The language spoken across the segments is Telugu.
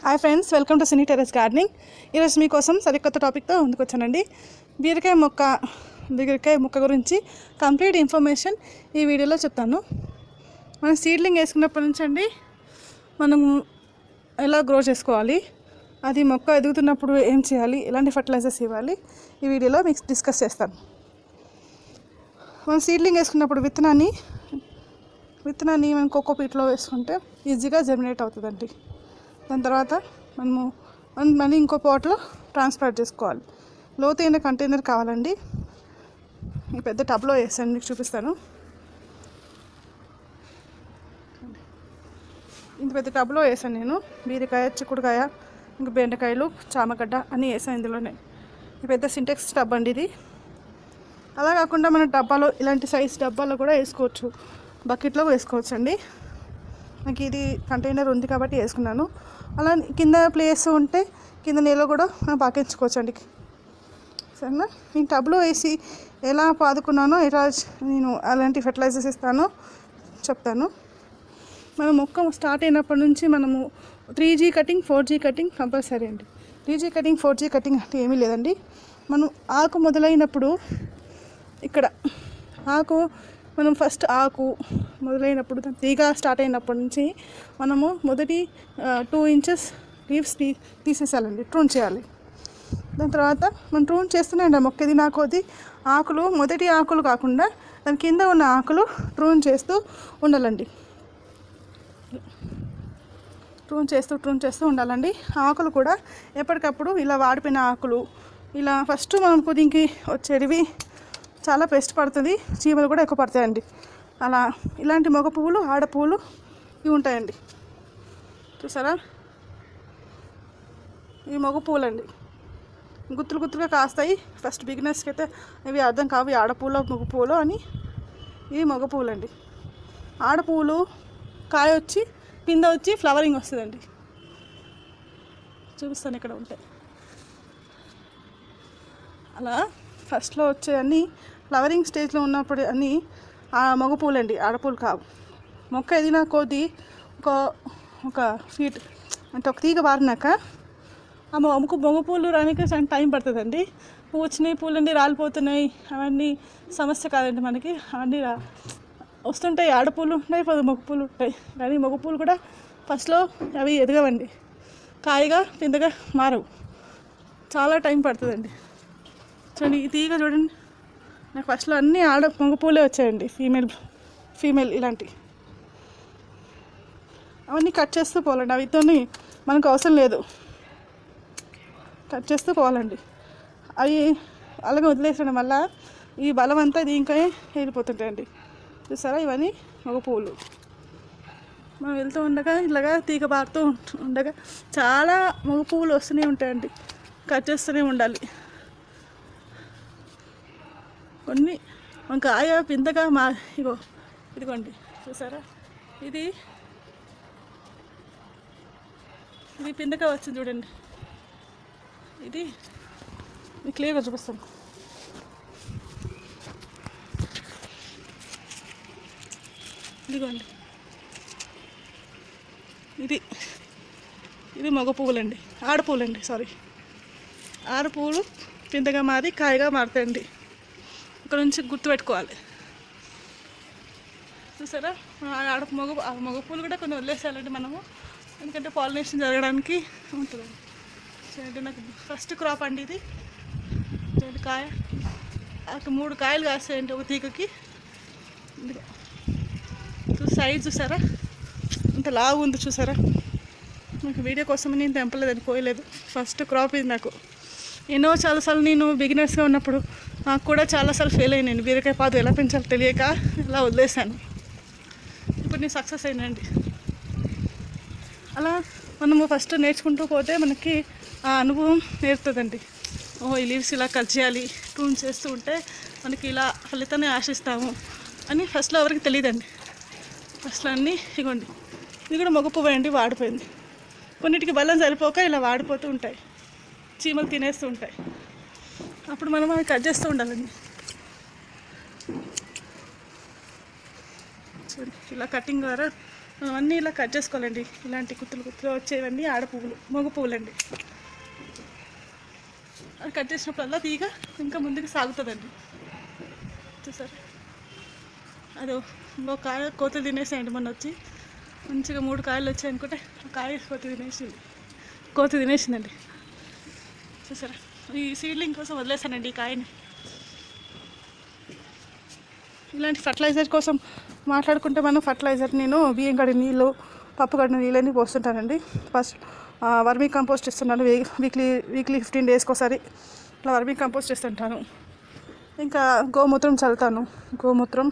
Hi friends, welcome to cine terrace gardening. ఈరోజు మీకోసం సరికొత్త టాపిక్తో ముందుకు వచ్చానండి. బీరకాయ మొక్క గురించి కంప్లీట్ ఇన్ఫర్మేషన్ ఈ వీడియోలో చెప్తాను. మనం సీడ్లింగ్ వేసుకున్నప్పటి నుంచి అండి మనం ఎలా గ్రో చేసుకోవాలి, అది మొక్క ఎదుగుతున్నప్పుడు ఏం చేయాలి, ఎలాంటి ఫర్టిలైజర్స్ ఇవ్వాలి, ఈ వీడియోలో మీకు డిస్కస్ చేస్తాను. మనం సీడ్లింగ్ వేసుకున్నప్పుడు విత్తనాన్ని మనం కోకోపీట్లో వేసుకుంటే ఈజీగా జర్మినేట్ అవుతుందండి. దాని తర్వాత మనము మళ్ళీ ఇంకో పాట్లో ట్రాన్స్ప్లాంట్ చేసుకోవాలి. లోతైన కంటైనర్ కావాలండి. ఈ పెద్ద టబ్లో వేసాను, మీకు చూపిస్తాను. ఇంత పెద్ద టబ్లో వేసాను నేను. బీరకాయ, చిక్కుడుకాయ, ఇంకా బెండకాయలు, చామగడ్డ అన్నీ వేసాను ఇందులోనే. ఈ పెద్ద సింటెక్స్ టబ్ అండి ఇది. అలా కాకుండా మన డబ్బాలో, ఇలాంటి సైజ్ డబ్బాలో కూడా వేసుకోవచ్చు, బకెట్లో వేసుకోవచ్చు అండి. నాకు ఇది కంటైనర్ ఉంది కాబట్టి వేసుకున్నాను. అలా కింద ప్లేస్ ఉంటే కింద నీళ్ళు కూడా మనం పాకించుకోవచ్చు అండి. సరేనా? ఈ టబ్లో వేసి ఎలా పాదుకున్నానో, ఎలా నేను అలాంటి ఫెర్టిలైజర్స్ ఇస్తానో చెప్తాను. మనం మొక్క స్టార్ట్ అయినప్పటి నుంచి మనము 3G cutting, 4G cutting compulsory అండి. 3G కటింగ్, 4G కటింగ్ అంటే ఏమీ లేదండి. మనం ఆకు మొదలైనప్పుడు ఇక్కడ మనం ఫస్ట్ ఆకు మొదలైనప్పుడు తీగ స్టార్ట్ అయినప్పటి నుంచి మనము మొదటి 2 inches లీవ్స్ తీసేసాలండి, ట్రూన్ చేయాలి. దాని తర్వాత మనం ట్రూన్ చేస్తూనే ఉండాలి. మొక్క ఎదిగిన కొద్దీ ఆకులు, మొదటి ఆకులు కాకుండా దాని కింద ఉన్న ఆకులు ట్రూన్ చేస్తూ ఉండాలండి. ట్రూన్ చేస్తూ ఉండాలండి. ఆకులు కూడా ఎప్పటికప్పుడు ఇలా వాడిపోయిన ఆకులు, ఇలా ఫస్ట్ మనం కొద్దికి వచ్చేటివి చాలా పెస్ట్ పడుతుంది, చీమలు కూడా ఎక్కువ పడతాయండి. అలా ఇలాంటి మగ పువ్వులు, ఆడ పువ్వులు ఇవి ఉంటాయండి. చూసారా? ఇవి మగ పువ్వులు అండి. గుత్తులుగా కాస్తాయి. ఫస్ట్ బిగినర్స్కి అయితే ఇవి అర్థం కావు, ఆడ పువ్వులు మగ పువ్వులు అని. ఇవి మగ పువ్వులు అండి. ఆడ పువ్వులు కాయ వచ్చి పింద వచ్చి ఫ్లవరింగ్ వస్తుందండి. చూపిస్తాను, ఇక్కడ ఉంటాయి. అలా ఫస్ట్లో వచ్చే అన్నీ ఫ్లవరింగ్ స్టేజ్లో ఉన్నప్పుడు అన్నీ మగ పూలు అండి, ఆడపూలు కావు. మొక్క ఎదిగిన కొద్దీ ఒక ఫీట్ అంటే ఒక తీగ బారినాక ఆ మగ పూలు రానికి టైం పడుతుందండి. వచ్చినాయి పూలండి, రాలిపోతున్నాయి, అవన్నీ సమస్య కాదండి మనకి. అవన్నీ వస్తుంటాయి, ఆడపూలు ఉంటాయి, మగ పూలు ఉంటాయి. కానీ మగ పూలు కూడా ఫస్ట్లో అవి ఎదగవండి, కాయగా పిందగా మారవు, చాలా టైం పడుతుందండి. చూడండి, ఈ తీగ చూడండి, నాకు ఫస్ట్లో అన్నీ మగ పూలే వచ్చాయండి, ఫీమేల్ ఇలాంటి. అవన్నీ కట్ చేస్తూ పోవాలండి. అవితో మనకు అవసరం లేదు, కట్ చేస్తూ పోవాలండి. అవి అలాగే వదిలేసడం వల్ల ఈ బలం అంతా దీనికే వెళ్ళిపోతుంటాయండి. చూసారా? ఇవన్నీ మగ పువ్వులు. మనం వెళ్తూ ఉండగా ఇలాగా తీగ బారుతూ ఉండగా చాలా మగ పువ్వులు వస్తూనే ఉంటాయండి. కట్ చేస్తూనే ఉండాలి. కొన్ని కాయ పిందగా ఇదిగోండి, చూసారా? ఇది పిందగా వచ్చింది చూడండి. ఇది క్లియర్గా చూపిస్తాను. ఇదిగోండి, ఇది మగ పువ్వులండి, ఆడపువ్వులండి, ఆడ పువ్వులు పిందగా మారి కాయగా మారుతాయండి. ఇక్కడ నుంచి గుర్తుపెట్టుకోవాలి. చూసారా? మగ పూలు కూడా కొన్ని వదిలేసేయాలండి మనము, ఎందుకంటే పాలినేషన్ జరగడానికి ఉంటుందండి. చూడండి, నాకు ఫస్ట్ క్రాప్ అండి ఇది. చూడండి, కాయ 3 కాయలు కాస్తాయండి ఒక తీగకి. సైజ్ చూసారా? ఇంత లావు ఉంది, చూసారా? నాకు వీడియో కోసం నేను తెంపలేదని, కోయలేదు. ఫస్ట్ క్రాప్ ఇది నాకు. చాలాసార్లు నేను బిగినర్స్గా ఉన్నప్పుడు నాకు కూడా చాలాసార్లు ఫెయిల్ అయినాను. బీరకాయ పాదు ఎలా పెంచాలో తెలియక ఇలా వదిలేసాను. ఇప్పుడు నేను సక్సెస్ అయినండి. అలా మనము ఫస్ట్ నేర్చుకుంటూ పోతే మనకి ఆ అనుభవం నేర్పుతుందండి. ఈ లీవ్స్ ఇలా కట్ చేయాలి, ట్రూన్ చేస్తూ ఉంటే మనకి ఇలా ఫలితాన్ని ఆశిస్తాము అని ఫస్ట్లో ఎవరికి తెలియదండి. ఫస్ట్లో అన్నీ ఇగోండి, ఇది కూడా మగ పువ్వు అండి, వాడిపోయింది. కొన్నిటికి బలం సరిపోక ఇలా వాడిపోతూ ఉంటాయి, చీమలు తినేస్తూ ఉంటాయి. అప్పుడు మనం అవి కట్ చేస్తూ ఉండాలండి. చూడండి, ఇలా కటింగ్ ద్వారా అన్నీ ఇలా కట్ చేసుకోవాలండి. ఇలాంటి కుత్తులు కుత్తులు వచ్చేవన్నీ ఆడ పువ్వులు, మగ పువ్వులండి. అది కట్ చేసినప్పుడల్లా తీగ ఇంకా ముందుకు సాగుతుందండి. చూసారు, అదో ఇంకో కాయ కోతులు తినేసాయండి. మొన్న వచ్చి మంచిగా 3 కాయలు వచ్చాయి అనుకుంటే ఆ కాయ కోత తినేసిందండి. చూసారా, ఈ సీడ్లింగ్ కోసం వదిలేసానండి ఈ కాయని. ఇలాంటి ఫర్టిలైజర్ కోసం మాట్లాడుకుంటే మనం ఫర్టిలైజర్ నేను బియ్యం కడిగిన నీళ్ళు, పప్పు కడిగిన నీళ్ళని పోస్తుంటానండి. ఫస్ట్ వర్మీ కంపోస్ట్ ఇస్తున్నాను. వీక్లీ 15 డేస్కి ఒకసారి ఇట్లా వర్మీ కంపోస్ట్ ఇస్తుంటాను. ఇంకా గోమూత్రం చల్లుతాను. గోమూత్రం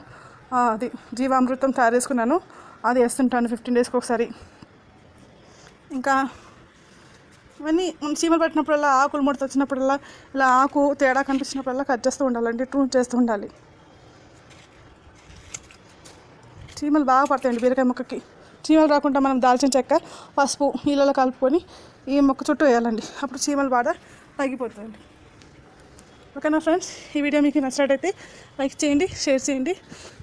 అది జీవామృతం తయారు చేసుకున్నాను, అది వేస్తుంటాను 15 డేస్కి ఒకసారి. ఇంకా ఇవన్నీ చీమలు పట్టినప్పుడల్లా, ఆకులు ముడత వచ్చినప్పుడల్లా, ఇలా ఆకు తేడా కనిపించినప్పుడల్లా కట్ చేస్తూ ఉండాలండి, ట్రూన్ చేస్తూ ఉండాలి. చీమలు బాగా పడతాయండి బీరకాయ మొక్కకి. చీమలు రాకుండా మనం దాల్చిన చెక్క, పసుపు నీళ్ళలో కలుపుకొని ఈ మొక్క చుట్టూ వేయాలండి. అప్పుడు చీమలు బాగా తగ్గిపోతాయండి. ఓకేనా ఫ్రెండ్స్, ఈ వీడియో మీకు నచ్చినట్టయితే లైక్ చేయండి, షేర్ చేయండి.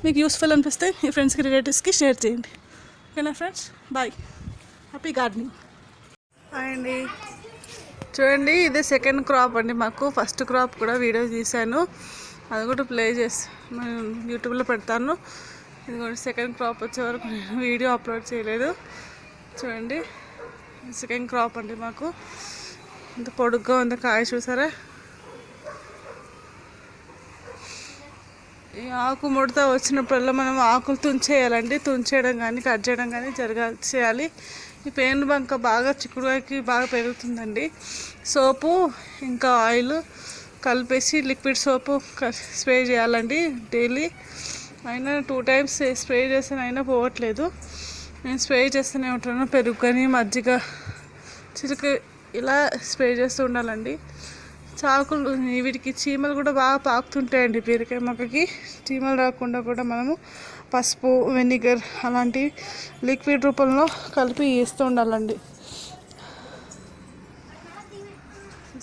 మీకు యూస్ఫుల్ అనిపిస్తే మీ ఫ్రెండ్స్కి, రిలేటివ్స్కి షేర్ చేయండి. ఓకేనా ఫ్రెండ్స్, బాయ్. Happy gardening. అండి చూడండి, ఇది సెకండ్ క్రాప్ అండి మాకు. ఫస్ట్ క్రాప్ కూడా వీడియో తీశాను, అది కూడా ప్లే చేసి యూట్యూబ్లో పెడతాను. ఇది కూడా సెకండ్ క్రాప్ వచ్చే వరకు నేను వీడియో అప్లోడ్ చేయలేదు. చూడండి, సెకండ్ క్రాప్ అండి మాకు. ఇంత పొడుగ్గా ఉంది కాయ, చూసారా. ఈ ఆకు ముడత వచ్చినప్పుడల్లా మనం ఆకులు తుంచేయాలండి. తుంచేయడం కానీ కట్ చేయడం కానీ చేయాలి. ఈ పేను బంక బాగా చిక్కుడుకి బాగా పెరుగుతుందండి. సోపు ఇంకా ఆయిల్ కలిపేసి లిక్విడ్ సోపు స్ప్రే చేయాలండి డైలీ. అయినా 2 times స్ప్రే చేస్తాను, అయినా పోవట్లేదు. నేను స్ప్రే చేస్తూనే ఉంటాను. పెరుగు కానీ మజ్జిగ చిలుక ఇలా స్ప్రే చేస్తూ ఉండాలండి. చాకులు వీటికి చీమలు కూడా బాగా పాకుతుంటాయండి. బీరకాయ మొక్కకి చీమలు రాకుండా కూడా మనము పసుపు, వెనిగర్ అలాంటి లిక్విడ్ రూపంలో కలిపి వేస్తూ ఉండాలండి.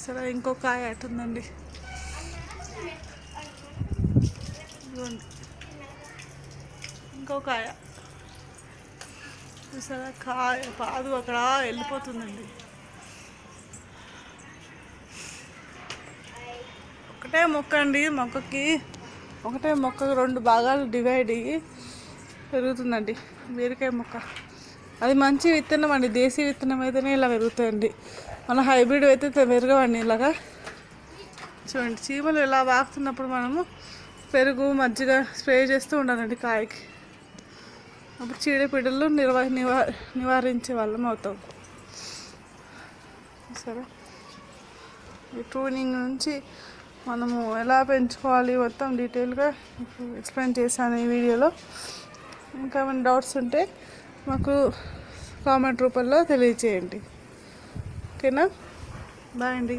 సరే, ఇంకో కాయ అటుందండి. ఇంకో కాయ చూసారా, కాయ పాదు అక్కడ వెళ్ళిపోతుందండి. ఒకటే మొక్క అండి, మొక్కకి ఒకటే మొక్క 2 భాగాలు డివైడ్ అయ్యి పెరుగుతుందండి బీరకాయ మొక్క. అది మంచి విత్తనం అండి, దేశీ విత్తనం అయితేనే ఇలా పెరుగుతాయండి. మన హైబ్రిడ్ అయితే పెరగవండి ఇలాగా. చూడండి, చీమలు ఇలా వాకుతున్నప్పుడు మనము పెరుగు మజ్జిగ స్ప్రే చేస్తూ ఉండాలండి కాయకి. అప్పుడు చీడపీడలు నివారించే వాళ్ళం అవుతాం. సరే, ఈ ట్రూనింగ్ నుంచి మనము ఎలా పెంచుకోవాలి మొత్తం డీటెయిల్గా ఎక్స్ప్లెయిన్ చేశాను ఈ వీడియోలో. ఇంకా ఏమైనా డౌట్స్ ఉంటే మాకు కామెంట్ రూపంలో తెలియజేయండి. ఓకేనా, బాయ్ అండి.